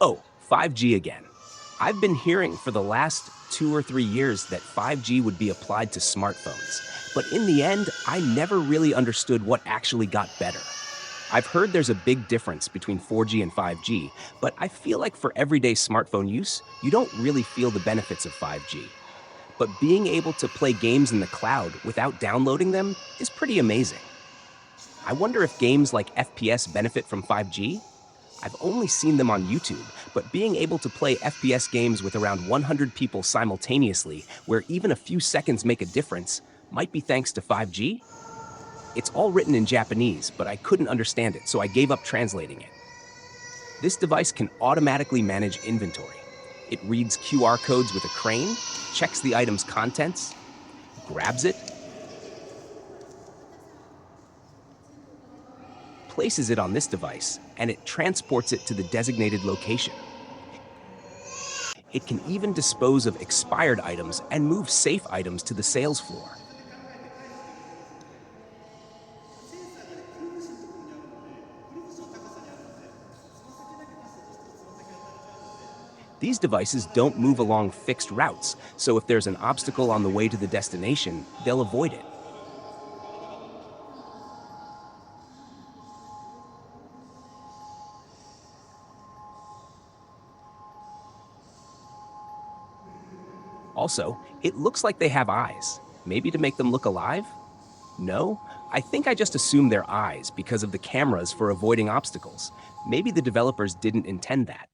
Oh, 5G again. I've been hearing for the last 2 or 3 years that 5G would be applied to smartphones, but in the end, I never really understood what actually got better. I've heard there's a big difference between 4G and 5G, but I feel like for everyday smartphone use, you don't really feel the benefits of 5G. But being able to play games in the cloud without downloading them is pretty amazing. I wonder if games like FPS benefit from 5G? I've only seen them on YouTube, but being able to play FPS games with around 100 people simultaneously, where even a few seconds make a difference, might be thanks to 5G? It's all written in Japanese, but I couldn't understand it, so I gave up translating it. This device can automatically manage inventory. It reads QR codes with a crane, checks the item's contents, grabs it, places it on this device, and it transports it to the designated location. It can even dispose of expired items and move safe items to the sales floor. These devices don't move along fixed routes, so if there's an obstacle on the way to the destination, they'll avoid it. Also, it looks like they have eyes. Maybe to make them look alive? No? I think I just assumed their eyes because of the cameras for avoiding obstacles. Maybe the developers didn't intend that.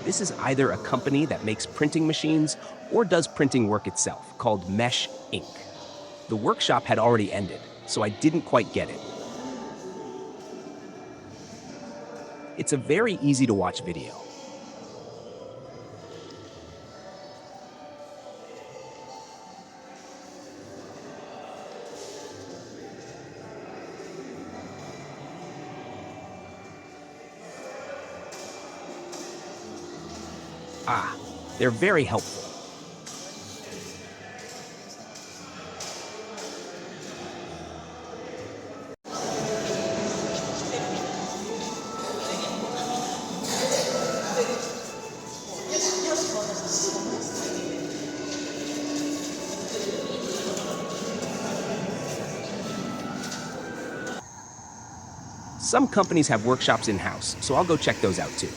This is either a company that makes printing machines or does printing work itself, called Mesh Inc. The workshop had already ended, so I didn't quite get it. It's a very easy to watch video. Ah, they're very helpful. Some companies have workshops in-house, so I'll go check those out too.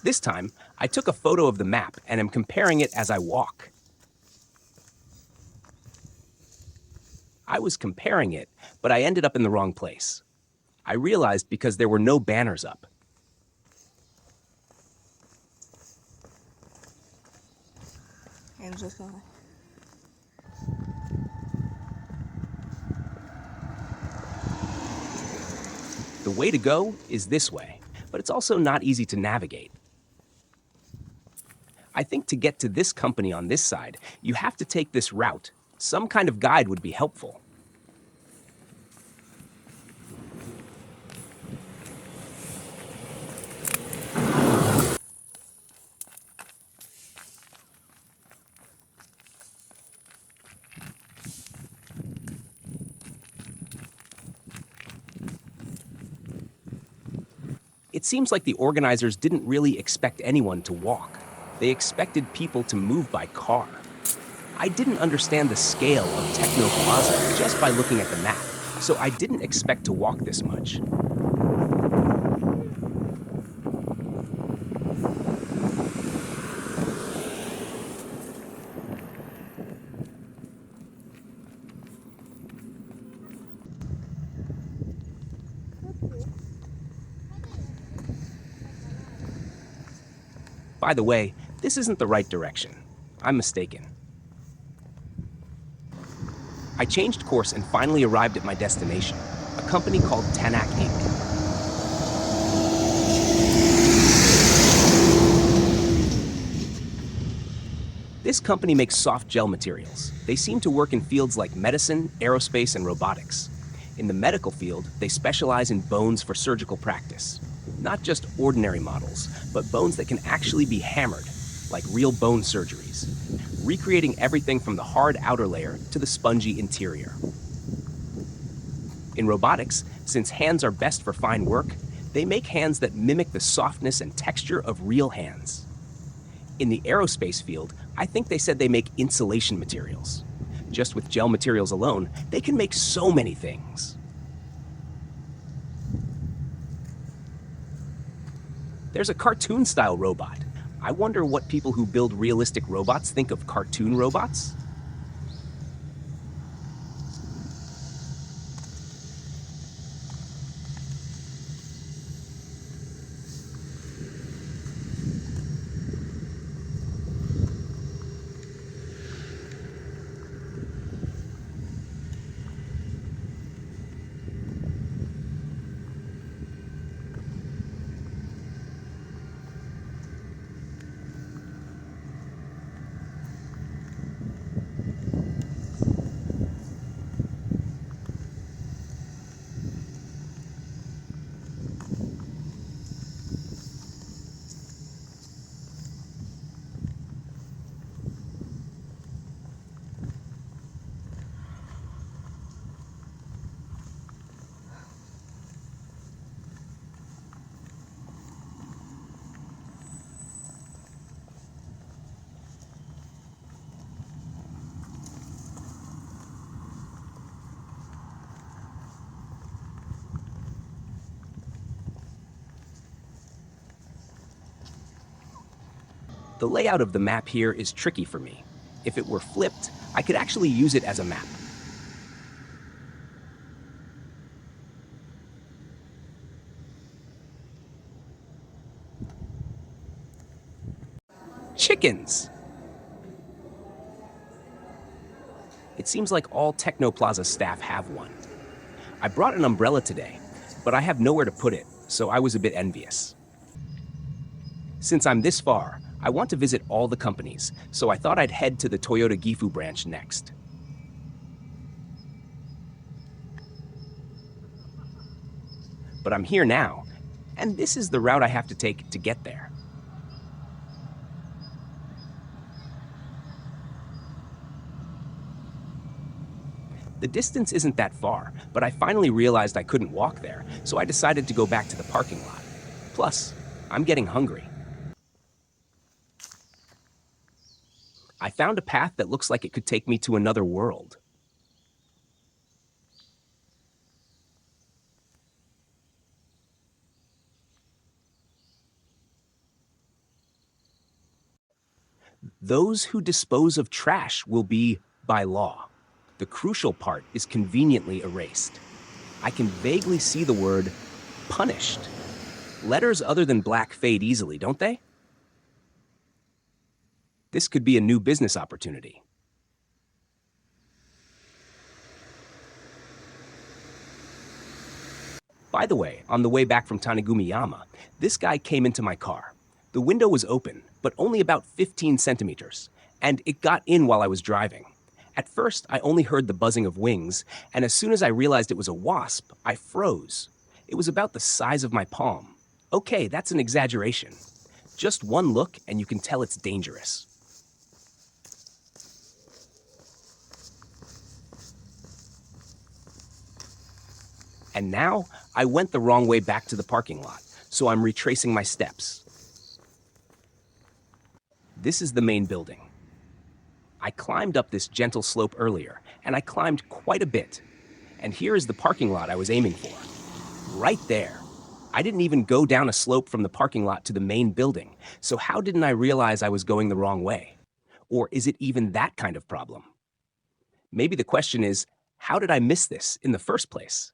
This time, I took a photo of the map and am comparing it as I walk. I was comparing it, but I ended up in the wrong place. I realized because there were no banners up. The way to go is this way, but it's also not easy to navigate. I think to get to this company on this side, you have to take this route. Some kind of guide would be helpful. It seems like the organizers didn't really expect anyone to walk. They expected people to move by car. I didn't understand the scale of Technoplaza just by looking at the map, so I didn't expect to walk this much. By the way, this isn't the right direction. I'm mistaken. I changed course and finally arrived at my destination, a company called Tanak Inc. This company makes soft gel materials. They seem to work in fields like medicine, aerospace, and robotics. In the medical field, they specialize in bones for surgical practice. Not just ordinary models, but bones that can actually be hammered, like real bone surgeries, recreating everything from the hard outer layer to the spongy interior. In robotics, since hands are best for fine work, they make hands that mimic the softness and texture of real hands. In the aerospace field, I think they said they make insulation materials. Just with gel materials alone, they can make so many things. There's a cartoon-style robot. I wonder what people who build realistic robots think of cartoon robots? The layout of the map here is tricky for me. If it were flipped, I could actually use it as a map. Chickens! It seems like all Technoplaza staff have one. I brought an umbrella today, but I have nowhere to put it, so I was a bit envious. Since I'm this far, I want to visit all the companies, so I thought I'd head to the Toyota Gifu branch next. But I'm here now, and this is the route I have to take to get there. The distance isn't that far, but I finally realized I couldn't walk there, so I decided to go back to the parking lot. Plus, I'm getting hungry. I found a path that looks like it could take me to another world. Those who dispose of trash will be by law. The crucial part is conveniently erased. I can vaguely see the word punished. Letters other than black fade easily, don't they? This could be a new business opportunity. By the way, on the way back from Tanigumiyama, this guy came into my car. The window was open, but only about 15 centimeters, and it got in while I was driving. At first, I only heard the buzzing of wings, and as soon as I realized it was a wasp, I froze. It was about the size of my palm. Okay, that's an exaggeration. Just one look, and you can tell it's dangerous. And now, I went the wrong way back to the parking lot, so I'm retracing my steps. This is the main building. I climbed up this gentle slope earlier, and I climbed quite a bit. And here is the parking lot I was aiming for. Right there. I didn't even go down a slope from the parking lot to the main building, so how didn't I realize I was going the wrong way? Or is it even that kind of problem? Maybe the question is, how did I miss this in the first place?